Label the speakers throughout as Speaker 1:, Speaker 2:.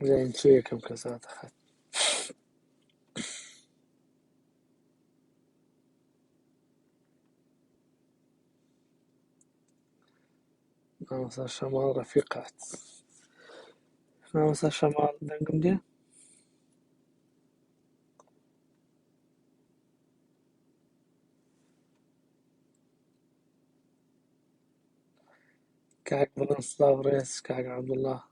Speaker 1: زين شو كم كاسات أخذت؟ ناوسا شمال رفيقات ناوسا شمال دنقم دي كاك بلان صلاف ريس كاك عبد الله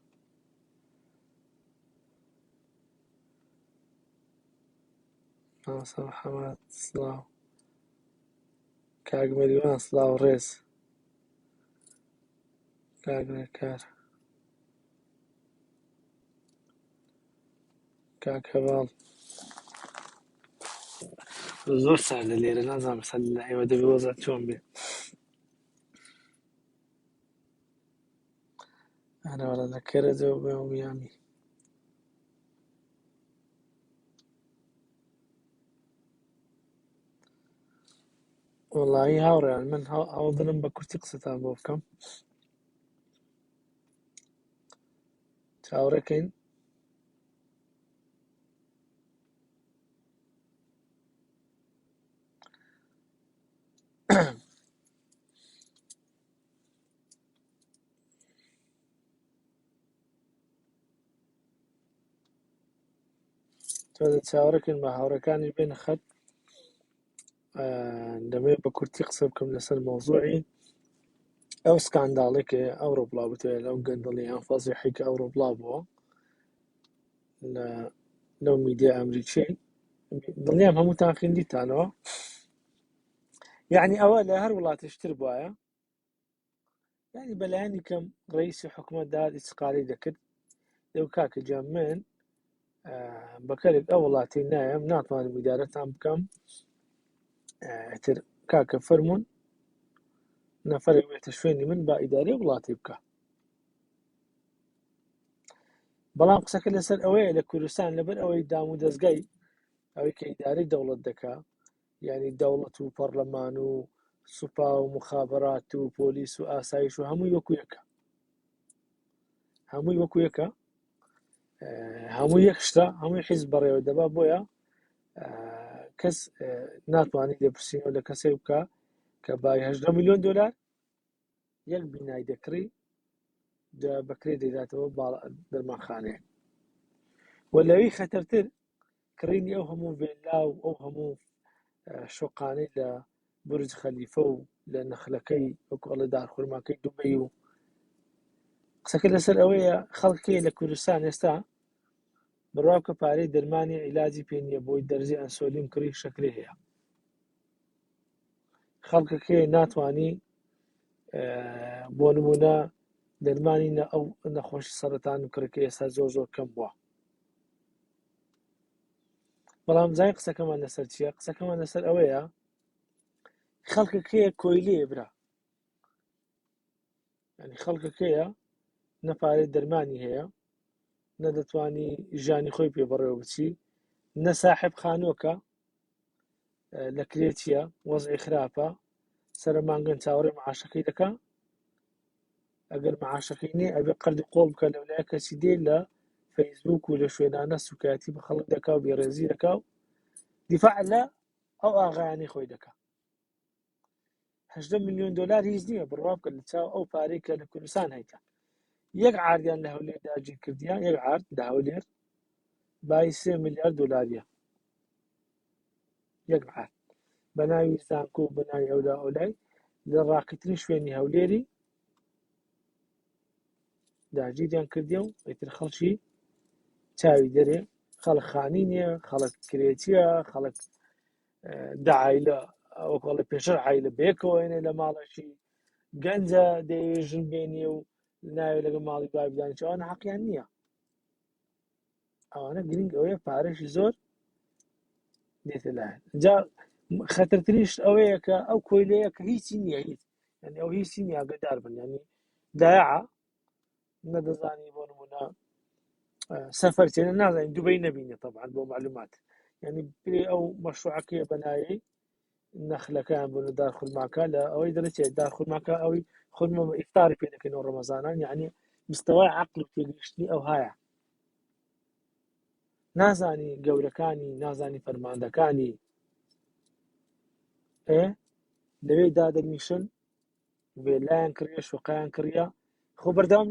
Speaker 1: ناوسا محمد صلاف كاك مليون صلاف ريس كاك ريكار كاك هبال زۆر ساردە لێرە نازانم سەد لە ئێوە دەبێ وەزات چۆن بێ هەرەوەرە لە کەرەجەوە بێ و میامی وەڵاهی هاوڕێیان من هەوڵدرم بە کورتی قسەتان بۆ بکەم چاوەڕێکەین تۆ چاوەڕێکن بە هاوڕەکانی بێنە خەت دەمەوێت بە کورتی قسە بکەم لەسەر مۆزوعی ئەو سکانداڵێکە ئەو ڕۆبڵاو بتوێت لەو گەندەڵیان فەزیحیکە ئەو ڕۆبڵاو بووە لەو میدیا ئەمریکی دڵنیام هەمووتان خوێندیتانەوە یعنی ئەوە لە هەر وڵاتیشتر بواە یعنی بەلایەنی کەم ڕئیسی حکومەت داد ئیسقالی دەکرد لەو کاکە گیان من بەکەرێک ئەو وڵاتی نایم ناتوانم میدارەتان بکەم تر کاکە فەرمونون نەفەرێک بێتە شوێنی من با ئیدارەی وڵاتی بکە بەڵام قسەکە لەسەر ئەوەیە لە کوردستان لەبەر ئەوەی دام و دەستگای ئەوەی کە ئیدارەی دەوڵەت دەکا یعنی دەوڵەت و پەرلەمان و سوپا و مخابرات و پۆلیس و ئاسایش و هەمووی وەکو یەکە هەمووی وەکو یەکە هەمووی یەک شتە هەمووی حیزب بەڕێوە دەبا بۆیە کەس ناتوانێت لێپرسینەوە لە کەسێک بکە کە بای 18 ملیۆن دۆلار یەک بینای دەکڕی بەکرێ دەیداتەوە دەرمانخانەیە وە لەوەی خەتەرتر کڕینی ئەو هەموو ڤێلا و ئەو هەموو شۆقانەی لە بورج خەلیفە و لە نەخلەکەی وەکوڵە دارخورماکەی دوبەی و قسەکە لەسەر ئەوەیە خەڵکێ لە کوردستان ئێستا بڕاو کە پارەی دەرمانی عیلاجی پێ نییە بۆی دەرزی ئەنسۆلین کڕی شەکرێ هەیە خەڵکەکێ ناتوانی بۆ نمونە دەرمانی ئەو نەخۆشی سەرەتان و کڕەکە ئێستا زۆر زۆر کەم بووە بەڵام زای قسەکەمان لەسەر چییە قسەکەمان لەسەر ئەوەیە خەڵکەکەیە کۆیلەیە برا ینی خەڵکەکەیە نەپارەی دەرمانی هەیە نەدەتوانی ژانی خۆی پێ بەڕێوە بچی نە ساحب خانۆکە لە کرێتیە وەزعی خراپە سەرمانگەن چاوەڕێ معاشەکەی دەکا ئەگەر معاشەکەی نێ ئەبێ قەردی قۆڵ بکە لەولای کەسی دێ لە فەیسبوک و لە شوێنانە سوکایەتی بە خەڵک دەکا و بێڕێزی دەکا و دیفاع لە ئەو ئاغایانی خۆی دەکا 18 ملیۆن دۆلار هیچ نییە بڕوا بکە لە چاو ئەو پارەی کە لە کوردستان هەیتە یەک عاردیان لە هەولێر داگیر کردیان یەک عارد لە هەولێر بای 3 ملیارد دۆلاریە یەک عارد بە ناوی زانکۆ و بە ناوی ئەولا ئەولای لە ڕاقیترین شوێنی هەولێری داگیریان کردیە و ئیتر خەڵکی چاوی دەرێ خەڵک خانی نییە خەڵک کرێتیە خەڵک دەعایلە ئەوکڵە پێشەر عیلە بێکەوەێنێ لە ماڵەشی گەنجە دەیێژن بێنێ و ناوێت لەگە ماڵی بای بدانیش ئەوانە حەقیان نییە ئەوانە گرنگ ئەوەیە پارەشی زۆر دێتە لایەن جا خەتەرترینش ئەوەیە کە ئەو کۆیلەیە کە هیچی نییە هیچ ینی ئەو هیچی نییە ئاگادار بن ینی دایعە نەدەزانی بۆ نمونە سەفەر چێنە نازانین دوبەی نەبینێ طبعا بۆ معلومات ینی پێ ئەو مەشروعەکەیە بەنایەی نەخلەکەیان بۆ لە دارخورماکە لە ئەوەی دەرەچێت دارخورماکە ئەوەی خودمە ئیفتاری پێ دەکەنەوە ڕەمەزانان یعنی مستەوای عەقل و تێگەیشتنی ئەو هایە نازانی گەورەکانی نازانی فەرماندەکانی لەوێ دادەنیشن وێلایان کڕە شوقیان کڕە خۆ بەردەوام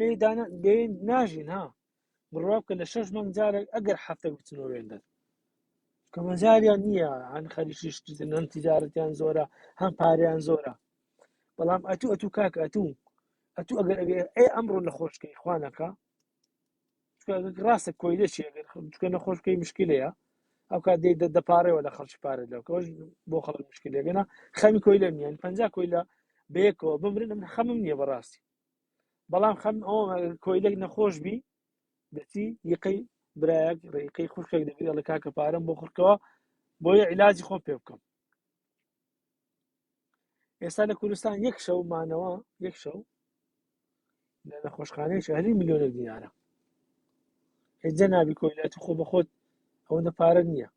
Speaker 1: لێ ناژین ها بڕوا بکە لە 6 مانگ جارێک ئەگەر هەفتە بچنەوە وێندەر کە مەجاریان نییە هەن خەریشیشتن هەم تیجارەتیان زۆرە هەم پاریان زۆرە بەڵام ئەتوو کاکە ئەتوو ئەگەر ئەمڕۆ لە خۆشکەی خوانەکە ڕاستە کۆیلەشی ئەگەر چکە نەخۆشکەی مشکلەیە ئەو کات دەپارەوە لە خەڵکی پارە لەوکەش بۆ خەڵک مشکلێگەنا خەمی کۆیلە نیان 50 کۆیلە بەیەکەوە بمرن خەمم نییە بەڕاستی بەڵام خەم ئەوە کۆیلەک نەخۆش بی دەچی یقەی برایەک ڕێقەی خوشکێک دەبێت لە کاکە پارەم بۆ خوڕکەوە بۆیە عیلاجی خۆم پێ بکەم ئێستا لە کوردستان یەک شەو مانەوە یەک شەو لە نەخۆشخانەی شەهری ملیۆنێک دینارە هێجە نابی کۆیلەت خۆ بە خۆت ئەوەندە پارە نییە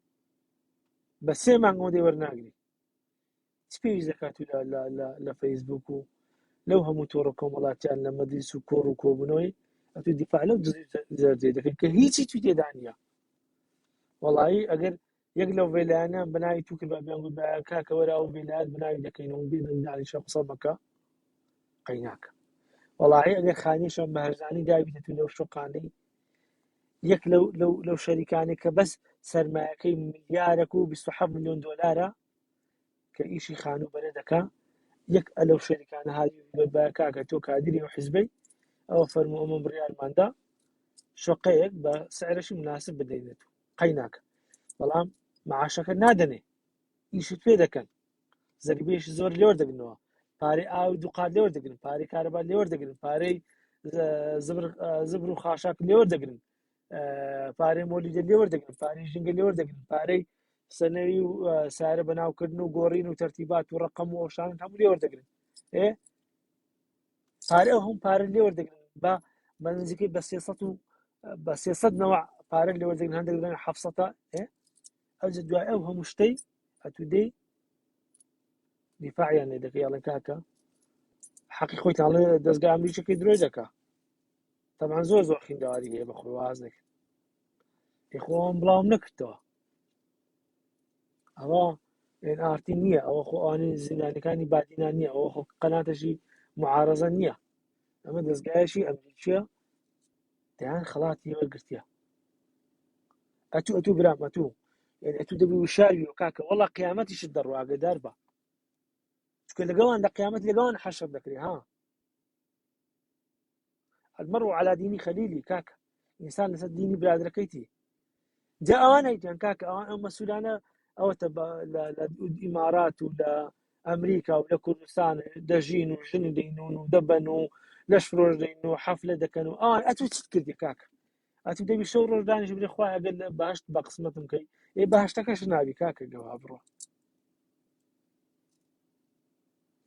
Speaker 1: بە 3 مانگ ئەوە دێ وەرناگری چ پێویست دەکات لە فەیسبوک و لەو هەموو تۆڕە کۆمەڵاتیان لە مەدرس و کۆڕ و کۆبوونەوەی ئەتو دیفاع لەو زەردێ دەکەن کە هیچی تو تێدا نییە وەڵایی ئەگەر یەک لەو وێلایانە بەناوی تو کرد بەیان گوت کاکەوەرە ئەو وێلایەت بەناوی دەکەینەوە بێدانیشە قسە مەکە قەیناکە وەڵایی ئەگەر خانیشە بە هەرزانی داویتە تو لەو شوقانەی یەک لەو شەریکانی کە بەس سەرمایەکەی ملیارێک و 27 ملیۆن دۆلارە کە ئیشی خانوو بەرە دەکا یەک ئەلەو شەریکانە هاوی کاکە تۆ کادری و حیزبەی ئەوە فەرمو ئەمە بڕیارماندا شوقەیەک بە سعرەشی مناسب بدەینێت قەیناکە بەڵام معاشەکە نادەنێ ئیشت پێ دەکەن زەریبێشی زۆر لێوە دەگرنەوە پارەی ئاو دووقات لێوە دەگرن پارەی کارەبار لێوە دەگرن پارەی زبر و خاشاک لێوە دەگرن پارەی مۆلیدە لێوە دەگرن پارەی ژنگە لێوە دەگرن پارەی سەنەوی و سارە بەناوکردن و گۆڕین و تەرتیبات و ڕقم و ئەوشان هەموو لێوە دەگرن پارە ئەو هەم پارە لێوە دەگرن بە نزیکەی بە 300 نەوە پارە لێوە دەگرن هەندێک دەگرن 700 ئەوجە دوای ئەو هەموو شتەی ئەتو دەی دیفاعیان لێ دەکەی ئەڵێن کاکە حەقی خۆیتان لە دەستگای ئەمریکەکەی درۆی دەکا تەمان زۆر خینداواری هەیە بە خۆی واز نەکرد خۆم بڵاوم نەکردەوە ئەوە ئارتی نییە ئەوە خۆوانی زیندانەکانی بادینان نییە ئەوە خۆ قەناتەشی معارەزە نییە ئەمە دەستگایشی ئەمریکیە دەیان خەڵاتی وەرگرتیە ئەتوو برام ئەتوو دەبی وشاوی و کاکە وەڵا قیامەتیشت دەڕوا ئاگادار بە چکە لەگەڵان لە قیامەت لەگەڵان حەشر دەکرێ ها المەرء على دینی خەلیلی کاکە ئینسان لەسەر دینی برادرەکەیتی جا ئەوان هەیتیان کاکە ئەوان ئەو مەسئولانە ئەوەتە لە ئیمارات و لە ئەمریکا و لە کوردستان دەژین و ژن دەینون و دەبەن و لەش فرۆژ دەین و حەفلە دەکەن و ئەوان ئەتوو چیت کردی کاکە ئەتوو دەبی شەو ڕۆژ دانیش بێ خوای ئەگەر لە باشت بە قسمەتم کەی باشتەکەش نابی کاکە گەوا بڕۆ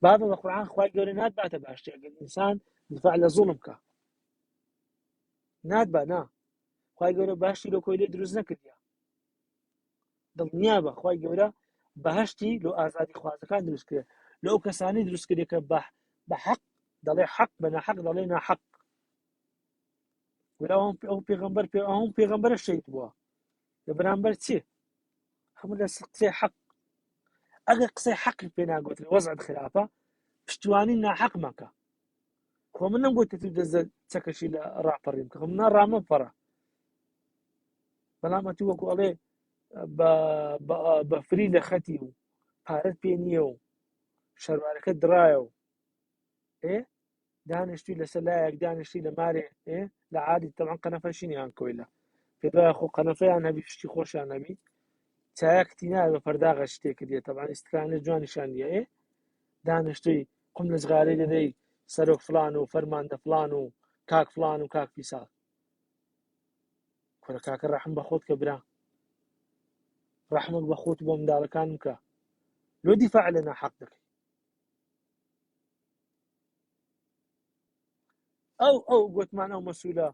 Speaker 1: بابە بە قورعان خوای گەورە ناتباتە باشتر ئەگەر ئینسان دفاع لە زوڵم کە ناتبا نا خوای گەورە باشی لە کۆیلێ دروست نەکردیە دڵنیا بە خوای گەورە بەهشتی لۆ ئازادی خوازەکان دروست کرد لە ئەو کەسانی دروست کردێت کە بە حەق دەڵێ حەق بە ناحەق دەڵێ ناحەق ئەو پێغەمبەر ئەوم پێغەمبەرە شەید بووە لە بەرامبەر چێ هەموو لە قسەی حەق ئەگەر قسەی حەقی پێ ناگوترێ وەزعت خراپە پشتیوانی ناحەق مەکە خۆ من نەمگوتە تو دەزە چەکەشی لە ڕاپەڕیم کە من ڕامە پەڕە بەڵام ئەتوو وەکو ئەڵێ بە فری لە خەتی و پارەت پێ نییە و شەروارەکە درایە و دانیشتی لەسەر لایەک دانیشتی لە مارێ لە عادی تەمان قەنەفەشینیان کۆیلە پێ دوایە خۆ قەنەفەیان هەبی پشتی خۆشیان هەبی چایەکتی نایە بە پەرداغە شتێکە دێت تەمان ئیسکانە جوانیشان دیە دانیشتوی قم لە زغارەی دەدەی سەرۆک فلان و فەرماندە فلان و کاک فلان و کاک پیسال کورە کاکە ڕەحم بە خۆت کە برا ڕەحمت بە خۆت بۆ منداڵەکانم کە لۆ دیفاع لە ناحەق دەکەی ئەو گوتمان ئەو مەسئولە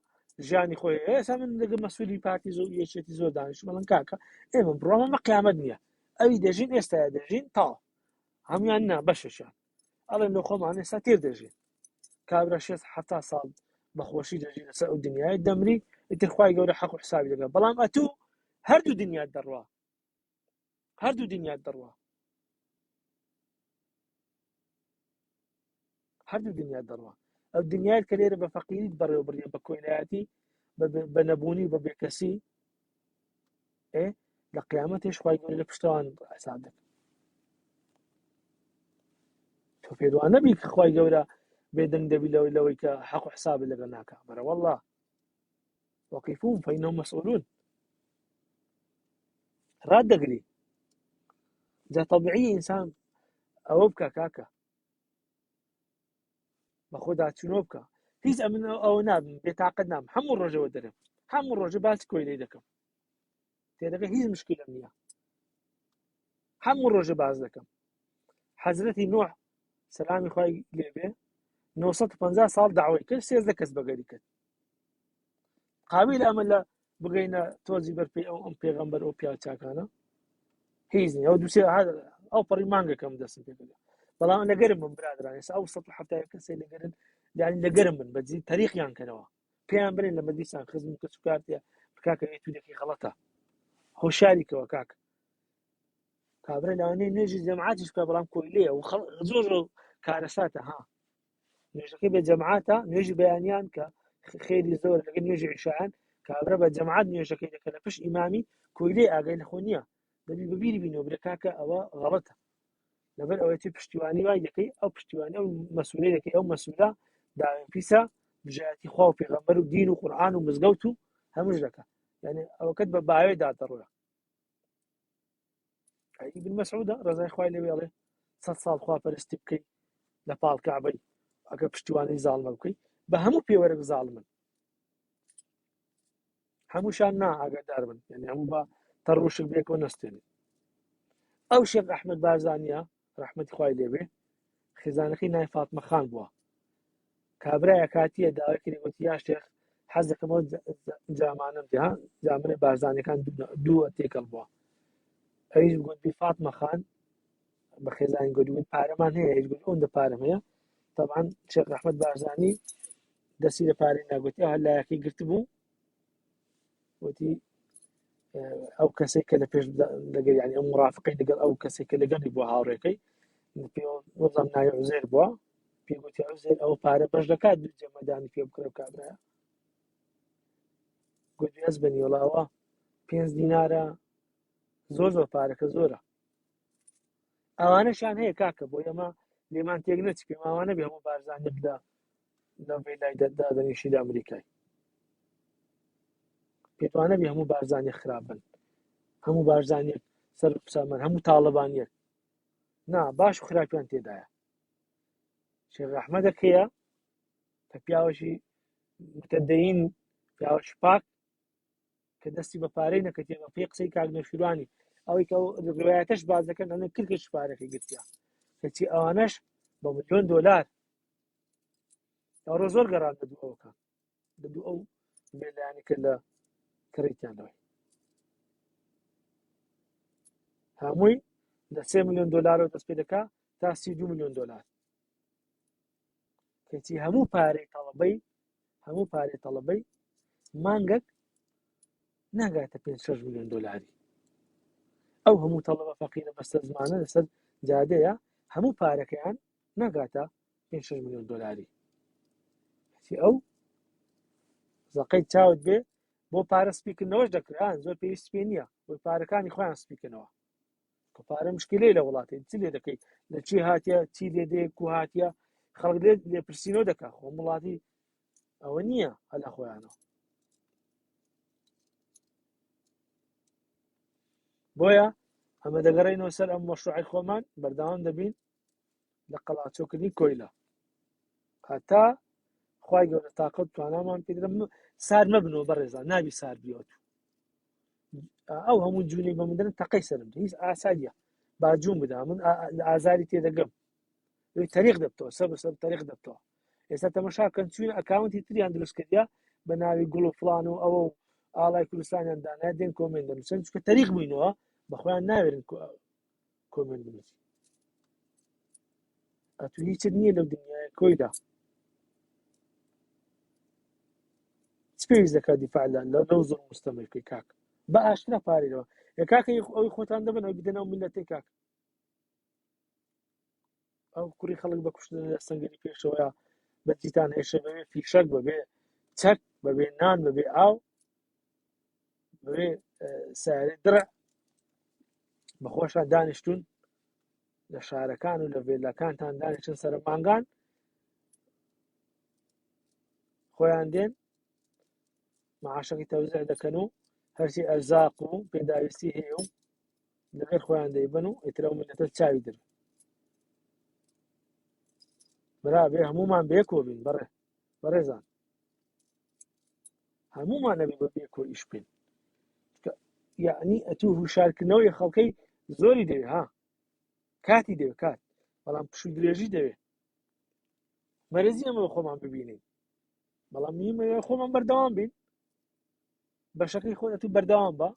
Speaker 1: ژیانی خۆی ئێستا من لەگە مەسئولی پارتی زۆر یەکێتی زۆر دانیش بەڵام کاکە ئێمە بڕۆمە قیامەت نییە ئەوی دەژین ئێستا دەژین تا هەمویان نا بەششان ئەڵێن لە خۆمان ئێستا تێر دەژین کابرا 6 ساڵ بەخۆشی دەژین لەسەر ئەو دنیای دەمری ئیتر خوای گەورە حەق و حسابی دەکات بەڵام ئەتوو هەردوو دنیات دەڕوا، هەردوو دنیات دەڕوا، هەردوو دنیات دەڕوا. ئەو دنیات کە لێرە بە فەقیریت بەڕێوە بڕیە، بە کۆینایەتی، بە نەبوونی، بە بێکەسی، لە قیامەتیش خوای گەورە لە پشتەوان حساب دەکات. تۆ پێدوان نەبی کە خوای گەورە بێدەنگ دەبی لەوەی کە حەق و حسابت لەگەڵ ناکا. بەرە وەڵڵا وەقیفوهم فەئینەهم مەسئولون، ڕاددەگری. جا طەبیعی ئینسان ئەوە بکە کاکە، بە خۆ داچوونەوە بکە. هیچ ئەمن ئەوە نابم، بێتاقەت نام، هەموو ڕۆژەوە دەرم، هەموو ڕۆژە باسی کۆیلەی دەکەم، تێدەگە هیچ مشکلەم نییە، هەموو ڕۆژە باز دەکەم. حەزرەتی نوح سەلامی خوای لێبێ 950 ساڵ داوای کرد، 13 کەس بەگەری کرد. قابل ئەمە لە بگەینە تۆزی بەرپێی ئەم پێغەمبەر ئەو پیاو چاکانە هیچ نییە. ئەو دووسێ ئەو پەڕی مانگەکەم دەستم پێ کرد. بەڵام لەگەرم من برادران، ئێستا ئەو 170 کەسێ لەگەرن، یعنی لەگەرم من بەجێ تەریقیان کردەوە، پێیان برێن لە مەجلیسان خزم کەس و کارتێ کاکە تو دەکەی غەڵەتە، هۆشیاریکەوە کاکە. کابرا لەوانەیە نوێژی جەماعەتیش بکە، بەڵام کۆیلەیە و زۆر کارەساتە. ها نوێژەکەی بە جەماعەتە، نوێژی بەیانیان کە خێری زۆر لەگەڵ نوێژی عیشایان، کابرا بە جەماعەت نوێژەکەی دەکە لە پشت ئیمامی، کۆیلەی ئاگای لە خۆ نییە، دەبی بەبیری بینەوە برە کاکە ئەوە غەڵەتە. لەبەر ئەوەی پشتیوانی وای دەکەی، ئەو پشتیوانی ئەو مەسئولەی دەکەی، ئەو مەسئولە داوێن پیسە بژایەتی خوا و پێغەمبەر و دین و قورئان و مزگەوت و هەمووش دەکات. یعنی ئەوەکەت بە باوێ دادەڕوە. ابن مەسعودە ڕزای خوای لێ بێڵێ 100 ساڵ خواپەرستی بکەی لە پاڵ کەعبەی، ئەگە پشتیوانی زاڵمە بکەی، بە هەموو پێوەرێک زاڵمن، هەمووشان نا ئاگادار بن، یعنی هەموو بە تەڕوشک بێکەوە نەستێنێت. ئەو شێخ ئەحمەد بارزانیە ڕەحمەتی خوای لێبێ، خێزانەکەی نای فاتمە خان بووە. کابرایە کاتیە داوای کردی وتی یا شێخ حەز دەکەمەوە جامانم دێ، جامنە بارزانەکان دووە تێکەڵ بووە. ئەویش گوتی فاتمە خان بە خێزانی گوت پارەمان هەیە، هیچ گوت ئەوەندە پارەم هەیە. طبعا شێخ ئەحمەد بارزانی دەستی لە پارەی ناگوتی ئەو هەلایەکەی گرت بوو، وتی ئەو کەسێک کە لە پێش لەگەڵ، یعنی ئەو مرافقەی لەگەڵ ئەو کەسێک کە لەگەڵی بووە هاوڕێکەی، وەزەم ناوی عوزێر بووە، پێگوتی عوزێر ئەو پارە بەش دەکات دوو جەمەدانی پێ بکرە و کابرایە. گوتی ئەس بەنی وەڵاوە 5 دینارە زۆر پارەکە زۆرە. ئەوانەشان هەیە کاکە، بۆ ئێمە لێمان تێک نەچ پێم ئەوانە بێ هەموو بارزانێک لە ڤێلای دادەنیشی لە ئەمریکای، پێتوانە بێ هەموو بارزانێک خراپن، هەموو بارزانێک سەر قسەمەن، هەموو تاڵەبانیەک نا، باش و خراپیان تێدایە. شێخ ئەحمەدە کەیە کە پیاوەشی متەدەین، پیاوەشی پاک، کە دەستی بە پارەی نەکەتێ، بە پێی قسەی کاک نەوشیروانی ئەوەی کە ڕوایەتەش باز دەکەن ئەنە کلکش پارەکەی گرتیا، کەچی ئەوانەش بە $1,000,000 ئەوڕۆ زۆر گەڕان دەدوو ئەوەکان، دەدوو ئەو ڤێلایانی کە لە کڕیتیانەوەی هەمووی لە $3 ملیۆن دەست پێ دەکا تا $32 ملیۆن، کەچی هەموو پارەی تەڵەبەی مانگەک ناگاتە $5-6 ملیۆن. ئەو هەموو تەڵەبە فەقیرە بەستە زمانە لەسەر جادەیە، هەموو پارەکەیان ناگاتە $5-6 ملیۆن. ئەو زەقەی چاوت بێ بۆ پارە سپیکردنەوەش دەکران، زۆر پێویست پێ نییە، بۆی پارەکانی خۆیان سپیکردنەوە. کە پارە مشکلەی لە وڵاتی چ لێ دەکەی، لە چی هاتیە، چی لێ دێ، کو هاتیە، خەڵک لێپرسینەوە دەکا، خۆ وڵاتی ئەوە نییە هەلا خۆیانەوە. بۆیە ئەمە دەگەڕێنەوە سەر ئەم مەشروعی خۆمان، بەردەوام دەبین لە قەڵاچۆکردنی کۆیلە، هەتا خوای گەورە تاقەت توانامان پێدرم. سار مەبنەوە بەڕێزان، نابی سار بیۆت، ئەو هەموو جوونی بە مندن تەقەی سرم هیچ ئاسادیە، باجوون بدا من ئازاری تێدەگەم، تەریق دەبتەوە، سەر بەسەر تەریق دەبتەوە. ئێستا تەمەشاکەن چوونە ئەکاونتی تریان دروست کردیا بە ناوی گوڵ و فڵان و ئەوە و ئاڵای کوردستانیان دانای دێن کۆمنت دەنووسن، چونکە تەریق بووینەوە بەخۆیان ناوێرن کۆمنت بنووسن. ئەتو هیچت نییە لەو دنیای کۆیدا، چ پێویست دەکات دیفاع لەو زۆر مستەمر بکەی کاک، بە ئاشترا پارێرەوە کاکە ئەوی خۆتان دەبن ئەو بدەنەوە میلەتەی کاک ئەو کوڕی خەڵک بە کوشتن لە سنگری پێشەوەیە بەجیتان هێشە بەبێ فیشەک بەبێ چەک بەبێ نان بەبێ ئاو بەبێ سارێ درە بەخۆشە دانیشتون لە شارەکان و لە وێلەکانتان دانیشتن سەر مانگان خۆیان دێن معاشەکەی تەوزیع دەکەن و هەرچی ئەرزاق و پێداویستی هەیە و لەغێر خۆیان دەیبن و ئیترە و ملەتە چاوی در برابێ هەمومان بێکۆ بین بەڕێزان هەمومان نەبی بە بێکۆ ئیش بین یعنی ئەتوو هوشارکردنەوەی خەڵکەی زۆری دەوێ ها کاتی دەوێت کات بەڵام پشت و درێژی دەوێت مەرەزی ئەمە خۆمان ببینین بەڵام نیمە خۆمان بەردەوام بین بەشەکەی خۆ ئەتوو بەردەوام بە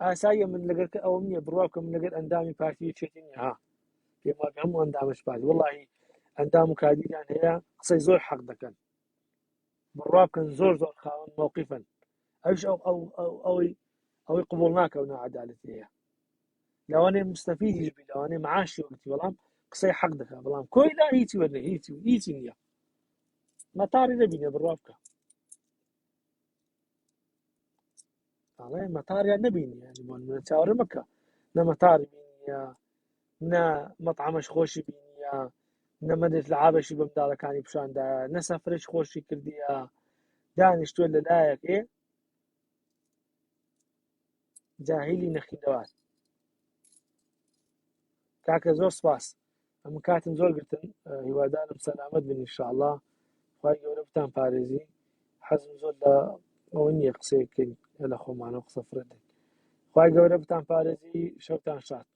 Speaker 1: ئاساییە من لەگەر کە ئەوە نییە بڕوا بکەم لەگەر ئەندامی پارتی چێتین ها پێم وابێ هەموو ئەندامش پارتی وەڵاهی ئەندام و کادیریان هەیە قسەی زۆر حەق دەکەن بڕوا بکەن زۆر خاوەن مووقیفن ئەوش ئەوەی قبوڵ ناکەون عەدالەتی هەیە لەوانەیە مستەفیدیش بی لەوانەیە معاشی وەرگرتی بەڵام قسەی حەق دەکات بەڵام کۆیلا هیچی وەرنە هیچی نییە مەتاری نەبینە بڕوا بکە ئاڵێ مەتاریان نەبینی ینی چاوەڕێ مەکە نە مەتاری بینیە نە مەطعەمەش خۆشی بینیە نە مەدت لە عابەشی بە منداڵەکانی پیشاندایە نە سەفرەش خۆشی کردیە دانیشتووە لەلایەک جاهیلی نەخیندەوات کاکە زۆر سپاس ئەم کاتم زۆر گرتن هیوادارم سەلامەت بن ئینشاءڵڵا خوای گەورە بتان پارێزی حەزم زۆر لە ئەوە نییە قسەیەکەین لە خۆمانەوە قسە فرەدەین خوای گەورە بتان پارێزی شەوتان شاد